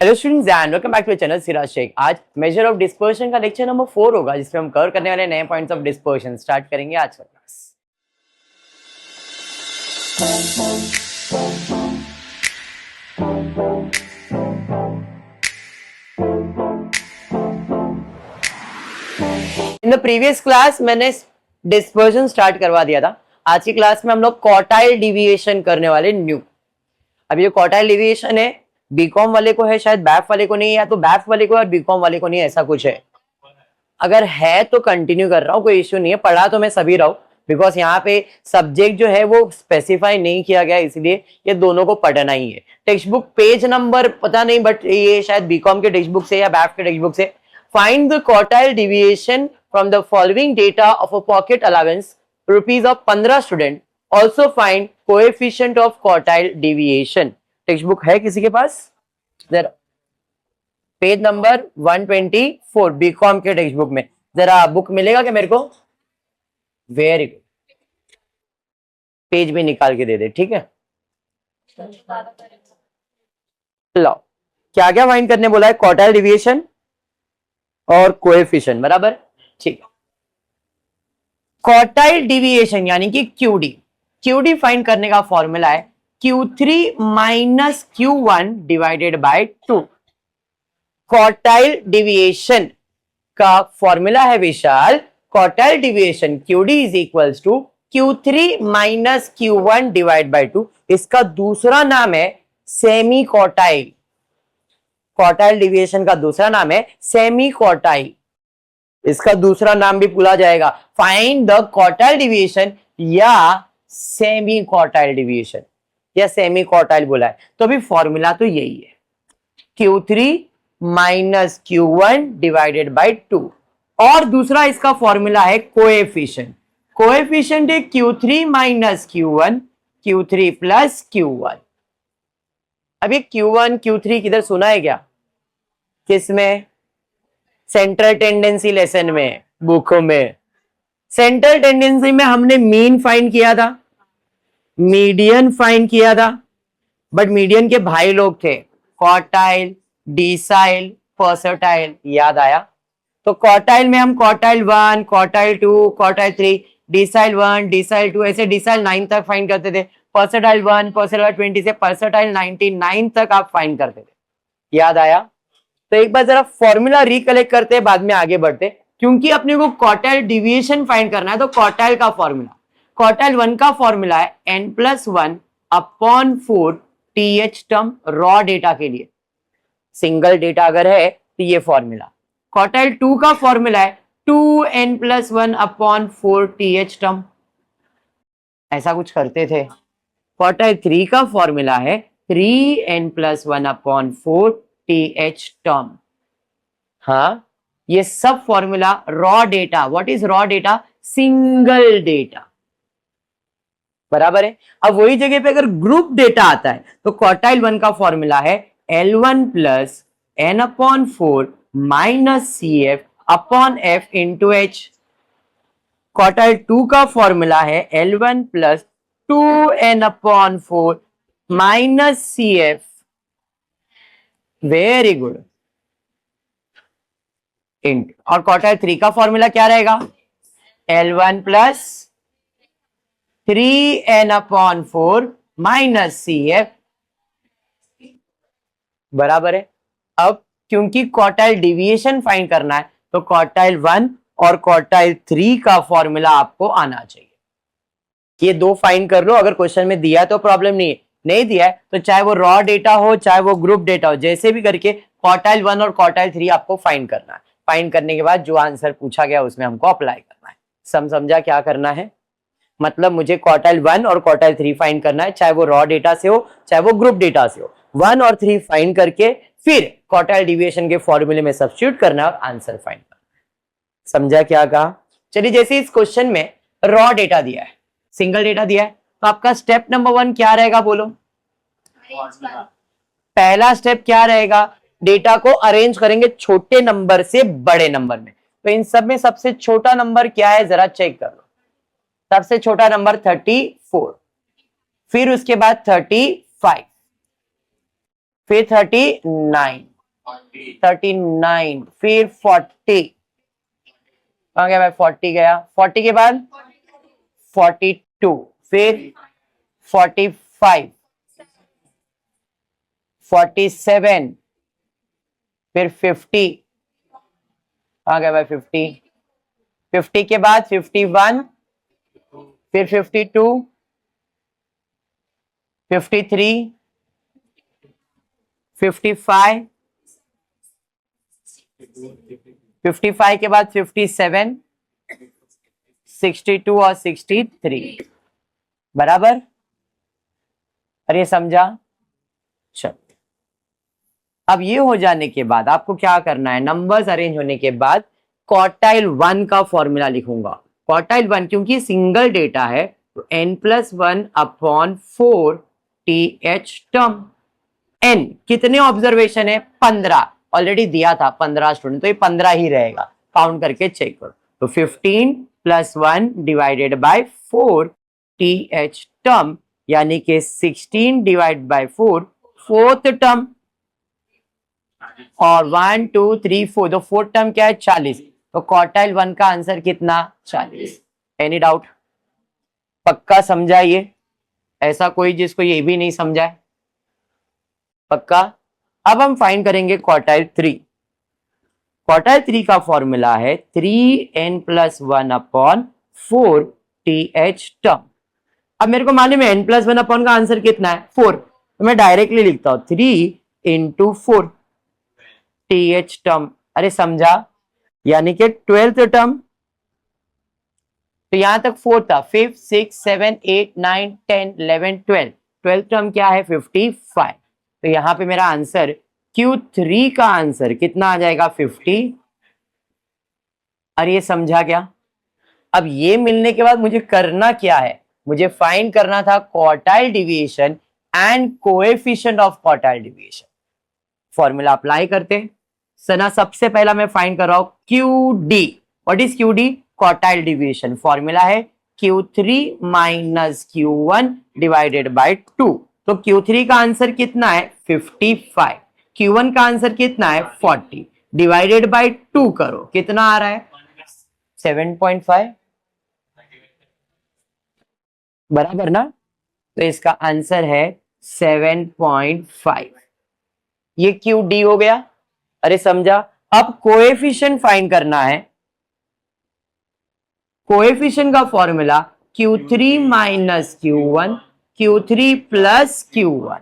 Hello students and welcome back to channel Siraj Shaikh. आज measure of dispersion का lecture number 4 होगा, जिसमें हम कवर करने वाले नए पॉइंट्स ऑफ डिस्पर्शन स्टार्ट करेंगे आज का class. In the previous class मैंने डिस्पर्शन स्टार्ट करवा दिया था। आज की क्लास में हम लोग क्वार्टाइल डिविएशन करने वाले न्यू। अब ये क्वार्टाइल डिविएशन है, बीकॉम वाले को है, शायद बैफ वाले को नहीं है, या तो बैफ वाले को और बीकॉम वाले को नहीं, ऐसा कुछ है। अगर है तो कंटिन्यू कर रहा हूँ, कोई इश्यू नहीं है। पढ़ा तो मैं सभी रहा हूँ, बिकॉज यहाँ पे सब्जेक्ट जो है वो स्पेसिफाई नहीं किया गया, इसलिए ये दोनों को पढ़ना ही है। टेक्स्ट बुक पेज नंबर पता नहीं, बट ये शायद बीकॉम के टेक्स्ट बुक से या बैफ के टेक्स्ट बुक से। Find the quartile deviation from the following data of a pocket allowance rupees of 15 student. Also find coefficient of quartile deviation. Text book है किसी के पास? जरा पेज नंबर 124 बीकॉम के टेक्स्ट बुक में जरा बुक मिलेगा क्या मेरे को? वेरी गुड, पेज भी निकाल के दे दे, ठीक है। लो, क्या क्या फाइंड करने बोला है? क्वार्टाइल डिविएशन और कोएफिशिएंट, बराबर, ठीक है। क्वार्टाइल डिविएशन यानी कि क्यूडी फाइंड करने का फॉर्मूला है Q3 minus Q1 divided by 2। Quartile deviation का फॉर्मूला है Vishal, quartile deviation QD is equals to Q3 minus Q1 divide by 2। इसका दूसरा नाम है सेमी क्वार्टाइल। क्वार्टाइल डिविएशन का दूसरा नाम है सेमी क्वार्टाइल। इसका दूसरा नाम भी भूला जाएगा, फाइंड द क्वार्टाइल डिविएशन या सेमी क्वार्टाइल डिविएशन, या सेमी क्वार्टाइल बोला है। तो अभी फॉर्मूला तो यही है, Q3 minus Q1 divided by 2। और दूसरा इसका फॉर्मूला है कोएफिशिएंट। कोएफिशिएंट है Q3 minus Q1, Q3 plus Q1। अब ये Q1 Q3 किधर सुना है क्या? किसमें? सेंट्रल टेंडेंसी लेसन में, बुकों में। सेंट्रल टेंडेंसी में हमने मीन फाइंड किया था, मीडियन फाइंड किया था, बट मीडियन के भाई लोग थे क्वार्टाइल, डिसाइल, परसेंटाइल, याद आया? तो क्वार्टाइल में हम quartile 1, quartile 2, quartile 3, decile 1, decile 2, ऐसे डिसाइल 9 तक फाइंड करते थे। परसेंटाइल 1, परसेंटाइल 20 से परसेंटाइल 99 तक आप फाइंड करते थे, याद आया? तो एक बार जरा फॉर्मूला रिकलेक्ट करते हैं, बाद में आगे बढ़ते, क्योंकि अपने को क्वार्टाइल डिविएशन फाइंड करना है। तो क्वार्टाइल का फॉर्मूला, क्वार्टाइल 1 का फॉर्मूला है n+1 upon 4 TH term raw data के लिए। सिंगल डेटा अगर है तो ये फॉर्मूला। क्वार्टाइल 2 का फॉर्मूला है 2n+1 अपॉन 4 TH टर्म, ऐसा कुछ करते थे। क्वार्टाइल 3 का फॉर्मूला है 3n+1 अपॉन 4 TH टर्म। हाँ, ये सब formula raw data. What is raw data? Single data, बराबर है। अब वही जगह पे अगर ग्रुप डेटा आता है तो क्वार्टाइल 1 का फॉर्मूला है L1 plus n upon 4 minus CF upon F into H। Quartile 2 का फॉर्मूला है L1 plus 2n upon 4 minus CF। Very good. Int. और क्वार्टाइल 3 का फॉर्मूला क्या रहेगा? L1 plus 3n upon 4 minus CF, बराबर है। अब क्योंकि क्वार्टाइल डिविएशन फाइंड करना है तो क्वार्टाइल 1 और क्वार्टाइल 3 का फॉर्मूला आपको आना चाहिए। ये दो फाइंड कर लो, अगर क्वेश्चन में दिया तो प्रॉब्लम नहीं है, नहीं दिया है तो चाहे वो रॉ डेटा हो चाहे वो ग्रुप डेटा हो, जैसे भी करके क्वार्टाइल 1 और क्वार्टाइल 3 आपको फाइंड करना है। फाइंड करने के बाद जो आंसर पूछा गया उसमें हमको अप्लाई करना है। समझा क्या करना है? मतलब मुझे क्वार्टाइल 1 और क्वार्टाइल 3 फाइंड करना है, चाहे वो रॉ डेटा से हो चाहे वो ग्रुप डेटा से हो। 1 और 3 फाइंड करके फिर क्वार्टाइल डिविएशन के फॉर्मूले में सब्स्टिट्यूट करना है और आंसर फाइंड करना। समझा क्या कहा? चलिए, जैसे इस क्वेश्चन में रॉ डेटा दिया है, सिंगल डेटा दिया है, तो आपका स्टेप नंबर 1 क्या रहेगा? बोलो। पहला स्टेप क्या रहेगा? डेटा को अरेंज करेंगे छोटे नंबर से बड़े नंबर में। तो इन सब में सबसे छोटा नंबर क्या है जरा चेक कर लो। सबसे छोटा नंबर 34, फिर उसके बाद 35, फिर 39, 39, फिर 40, कहाँ गया भाई 40 गया, 40 के बाद 42, फिर 45, 47, फिर 50, कहाँ गया भाई 50, 50 के बाद 51, फिर 52, 53, 55, 55 के बाद 57, 62 और 63, बराबर। अरे समझा? चलो, अब ये हो जाने के बाद आपको क्या करना है, नंबर्स अरेंज होने के बाद क्वार्टाइल 1 का फॉर्मूला लिखूंगा। क्वार्टाइल 1 क्योंकि सिंगल डेटा है तो n+1 upon 4 TH term. n कितने ऑब्जर्वेशन है, 15, ऑलरेडी दिया था 15 स्टूडेंट, तो ये 15 ही रहेगा, काउंट करके चेक करो। तो 15 + 1 डिवाइडेड बाय 4 TH टर्म, यानी कि 16 डिवाइड बाय 4 फोर्थ टर्म, और 1 2 3 4, तो फोर्थ टर्म क्या है 40, तो क्वार्टाइल 1 का आंसर कितना 40। Any doubt? पक्का समझा ये? ऐसा कोई जिसको ये भी नहीं समझा है? पक्का? अब हम फाइंड करेंगे क्वार्टाइल 3। क्वार्टाइल 3 का फॉर्मूला है 3n+1 अपॉन 4 TH टर्म। अब मेरे को मालूम है n+1 अपॉन का आंसर कितना है 4, तो मैं डायरेक्टली लिखता हूं 3 × 4 TH टर्म। अरे समझा? यानी कि 12th टर्म, तो यहां तक 4 था, 5 6 7 8 9 10 11 12, 12th टर्म क्या है 55, तो यहां पे मेरा आंसर Q3 का आंसर कितना आ जाएगा 50। अरे ये समझा क्या? अब ये मिलने के बाद मुझे करना क्या है, मुझे फाइंड करना था quartile deviation and coefficient of quartile deviation. Formula apply करते सना, सबसे पहला मैं फाइंड कर रहा हूं QD। What is QD? Quartile deviation. Formula है Q3 - Q1 डिवाइडेड बाय 2, तो Q3 का आंसर कितना है 55, Q1 का आंसर कितना है 40, डिवाइडेड बाय 2 करो, कितना आ रहा है 7.5, बराबर ना? तो इसका आंसर है 7.5, ये QD हो गया। अरे समझा? अब कोएफिशिएंट फाइंड करना है। कोएफिशिएंट का formula Q3 - Q1, Q3 + Q1,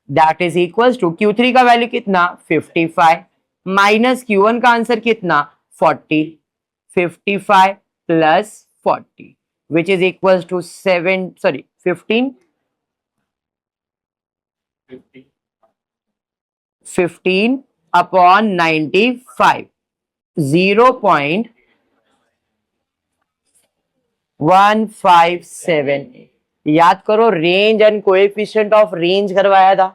that is equals to Q3 का वैल्यू कितना 55 माइनस Q1 का आंसर कितना 40, 55 + 40 which is equals to 15 15 upon 95, 0.157। याद करो, range and coefficient of range करवाया था,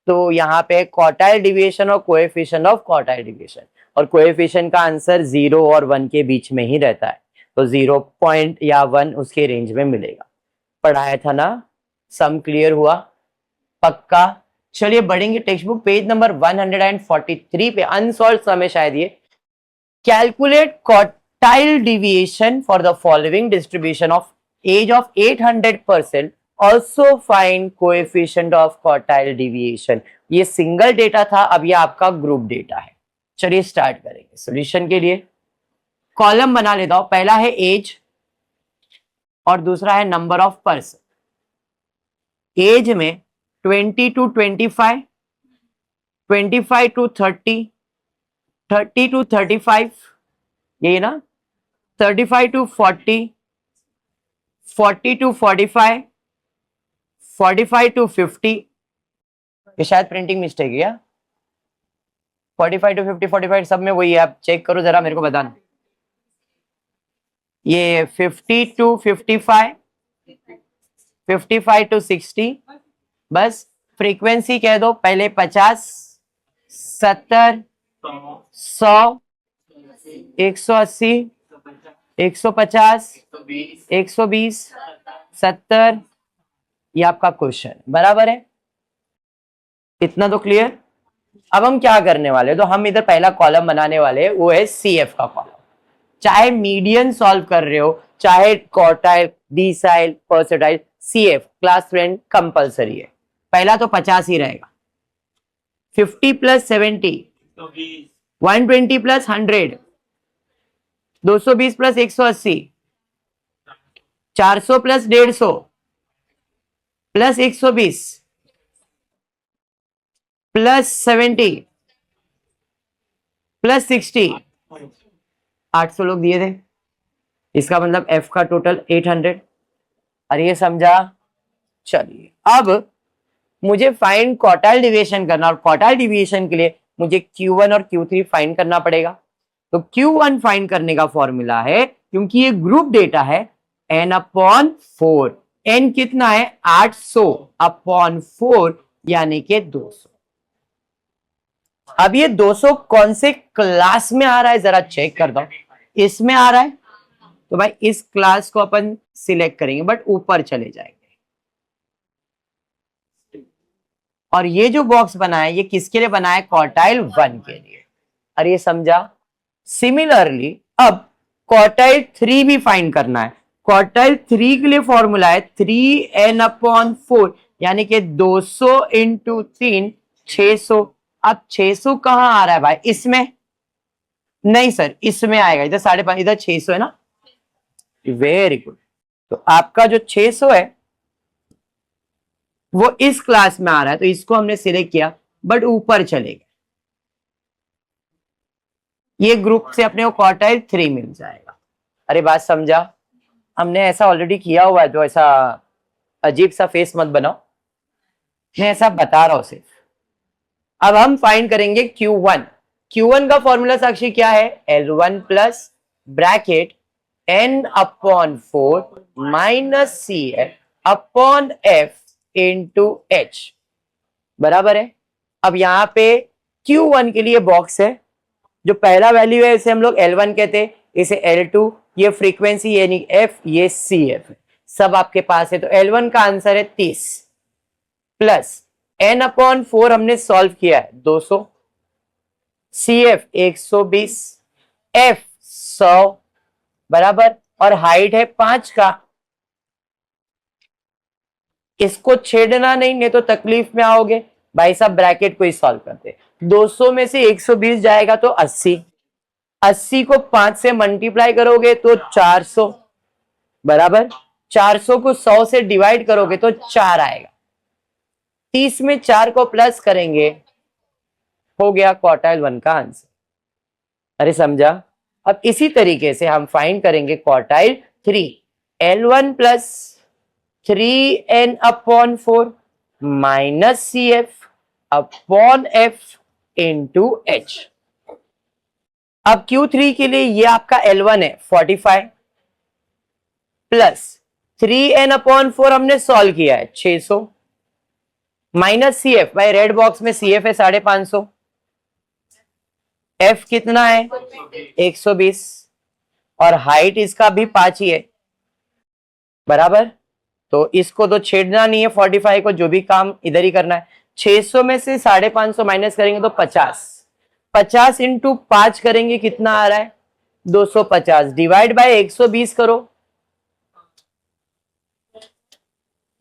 तो यहाँ पे क्वार्टाइल डिविएशन और कोएफिशिएंट ऑफ क्वार्टाइल डिविएशन, और कोएफिशिएंट का आंसर 0 और 1 के बीच में ही रहता है, तो 0 पॉइंट या 1 उसके रेंज में मिलेगा। पढ़ाया था ना? सम क्लियर हुआ? पक्का? चलिए बढ़ेंगे, टेक्स्ट बुक पेज नंबर 143 पे अनसॉल्व सम है शायद ये। Calculate quartile deviation for the following distribution of age of 800%, also find coefficient of quartile deviation. ये सिंगल डेटा था, अब ये आपका ग्रुप डेटा है। चलिए स्टार्ट करेंगे सॉल्यूशन के लिए। कॉलम बना लेता हूं, पहला है एज और दूसरा है नंबर ऑफ पर्सन। एज में 20 to 25, 25 to 30, 30 to 35, ये ना, 35 to 40, 40 to 45, 45 to 50, ये शायद प्रिंटिंग मिस्टेक है क्या? 45 to 50, 45 सब में वही है, आप चेक करो जरा, मेरे को बताना। ये 50 to 55, 55 to 60, बस फ्रीक्वेंसी कह दो, पहले 50, 70, 100, 180, 150, 120, 70, ये आपका क्वेश्चन बराबर है। इतना तो क्लियर। अब हम क्या करने वाले, तो हम इधर पहला कॉलम बनाने वाले हैं, वो है CF का कॉलम। चाहे मीडियन सॉल्व कर रहे हो, चाहे quartile, decile, percentile, CF class friend compulsory है। पहला तो 50 ही रहेगा। 50 plus 70, 120 plus 100, 220 plus 180, 400 plus 150 plus 120 plus 70 plus 60, 800 लोग दिए थे, इसका मतलब F का टोटल 800। अरे ये समझा। चलिए अब मुझे फाइंड क्वार्टाइल डिविएशन करना, और क्वार्टाइल डिविएशन के लिए मुझे Q1 और Q3 फाइंड करना पड़ेगा। तो Q1 फाइंड करने का फॉर्मूला है, क्योंकि ये ग्रुप डेटा है, n/4। n कितना है, 800/4 यानी कि 200। अब ये 200 कौन से क्लास में आ रहा है जरा चेक कर दो। इसमें आ रहा है तो भाई इस क्लास को अपन सिलेक्ट करेंगे, बट ऊपर चले जाएंगे। और ये जो बॉक्स बना है ये किसके लिए बना है, क्वार्टाइल 1 के लिए। अरे ये समझा। सिमिलरली अब क्वार्टाइल 3 भी फाइंड करना है। क्वार्टाइल 3 के लिए फॉर्मूला है 3n/4, यानी कि 200 इंटू 3, 600। अब 600 कहां आ रहा है भाई, इसमें नहीं सर, इसमें आएगा, इधर 5.5, इधर 600 है ना। Very good. तो आपका जो 600 है वो इस क्लास में आ रहा है, तो इसको हमने सिलेक्ट किया, बट ऊपर चले गए। ये ग्रुप से अपने को क्वार्टाइल 3 मिल जाएगा। अरे बात समझा। हमने ऐसा ऑलरेडी किया हुआ है, तो ऐसा अजीब सा फेस मत बनाओ, मैं ऐसा बता रहा हूं सिर्फ। अब हम फाइंड करेंगे Q1। Q1 का फॉर्मूला साक्षी क्या है, L1 plus bracket n/4 minus CF/F into H, बराबर है। अब यहां पे Q1 के लिए बॉक्स है, जो पहला वैल्यू है इसे हम लोग L1 कहते हैं, इसे L2, ये फ्रीक्वेंसी यानी F, ये CF सब आपके पास है। तो L1 का आंसर है 30 प्लस n/4 हमने सॉल्व किया है 200, CF 120, F 100, बराबर, और हाइट है 5 का। इसको छेड़ना नहीं तो तकलीफ में आओगे। भाई साहब ब्रैकेट को ही सॉल्व करते, 200 में से 120 जाएगा तो 80, 80 को 5 से मल्टीप्लाई करोगे तो 400, बराबर, 400 को 100 से डिवाइड करोगे तो 4 आएगा। 30 में 4 को प्लस करेंगे, हो गया क्वार्टाइल 1 का आंसर। अरे समझा। अब इसी तरीके से हम फाइंड करेंगे quartile 3, L1 plus 3n/4 minus CF/F into H। अब Q3 के लिए ये आपका L1 है 45 प्लस 3n/4 हमने सॉल्व किया है 600 माइनस CF, भाई रेड बॉक्स में CF है 550, F कितना है 120, और हाइट इसका भी 5 ही है, बराबर। तो इसको तो छेड़ना नहीं है, 45 को जो भी काम इधर ही करना है। 600 में से 550 माइनस करेंगे तो 50, 50 इंटू 5 करेंगे कितना आ रहा है 250, डिवाइड बाय 120 करो,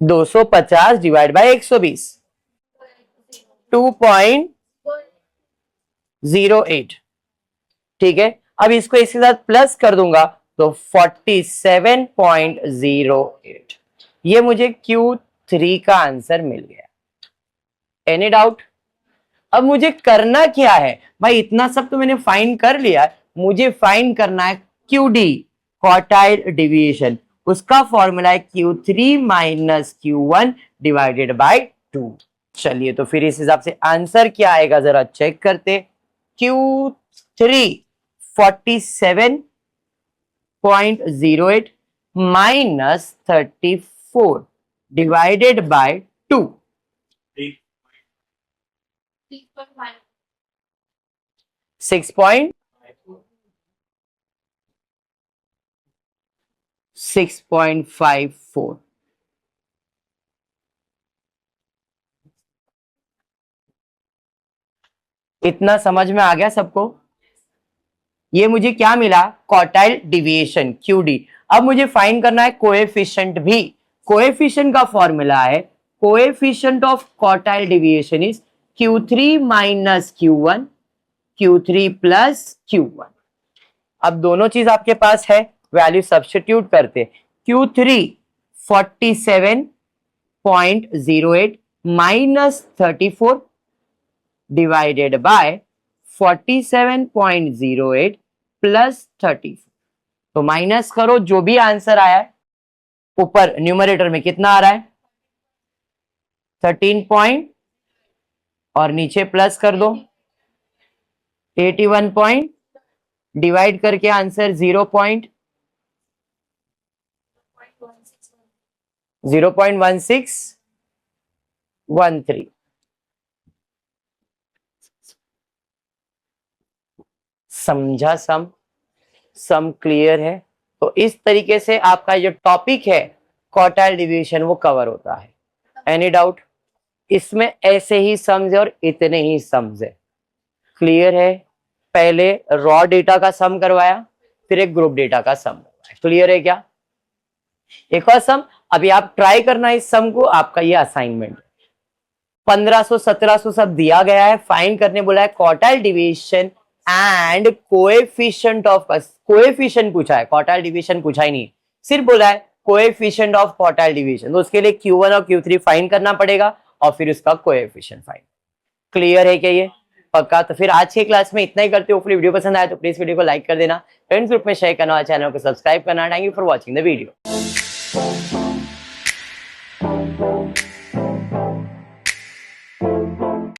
250 डिवाइड बाय 120, 2.08। ठीक है, अब इसको इसके साथ प्लस कर दूंगा तो 47.08। ये मुझे Q3 का आंसर मिल गया। Any doubt. अब मुझे करना क्या है भाई, इतना सब तो मैंने फाइंड कर लिया, मुझे फाइंड करना है QD, क्वार्टाइल डिविएशन। उसका फॉर्मूला है Q3 minus Q1 divided by 2। चलिए तो फिर इस हिसाब से आंसर क्या आएगा जरा चेक करते। Q3 47.08 minus 34 divided by 2, 6.54। इतना समझ में आ गया सबको? ये मुझे क्या मिला? Quartile deviation QD। अब मुझे फाइंड करना है कोएफिशिएंट भी। कोएफिशिएंट का फॉर्मूला है, coefficient of quartile deviation is Q3 minus Q1, Q3 plus Q1। अब दोनों चीज आपके पास है, वैल्यू सब्स्टिट्यूट करते। Q3 47.08 minus 34 divided by 47.08 plus 34। तो माइनस करो, जो भी आंसर आया है ऊपर न्यूमरेटर में कितना आ रहा है? 13 पॉइंट, और नीचे प्लस कर दो 81 पॉइंट, डिवाइड करके आंसर 0.1613। समझा? सम क्लियर है? तो इस तरीके से आपका जो टॉपिक है क्वार्टाइल डिवीजन वो कवर होता है। Any doubt? इसमें ऐसे ही सम्स है और इतने ही सम्स है। क्लियर है? पहले रॉ डेटा का सम करवाया, फिर एक ग्रुप डेटा का सम करवाया। क्लियर है क्या? एक और सम अभी आप ट्राई करना इस सम को, आपका ये असाइनमेंट 1500 1700 सब दिया गया है। फाइंड करने बोला है quartile division and coefficient of, coefficient पूछा है, क्वार्टाइल डिवीजन पूछा ही नहीं, सिर्फ बोला है कोएफिशिएंट ऑफ क्वार्टाइल डिवीजन। तो उसके लिए Q1 और Q3 फाइंड करना पड़ेगा और फिर उसका कोएफिशिएंट फाइंड। क्लियर है क्या ये? पक्का? तो फिर आज की क्लास में इतना ही करते हो। वीडियो पसंद आया तो प्लीज वीडियो को लाइक कर देना, फ्रेंड्स ग्रुप में शेयर करना, चैनल को सब्सक्राइब करना। Thank you for watching the video.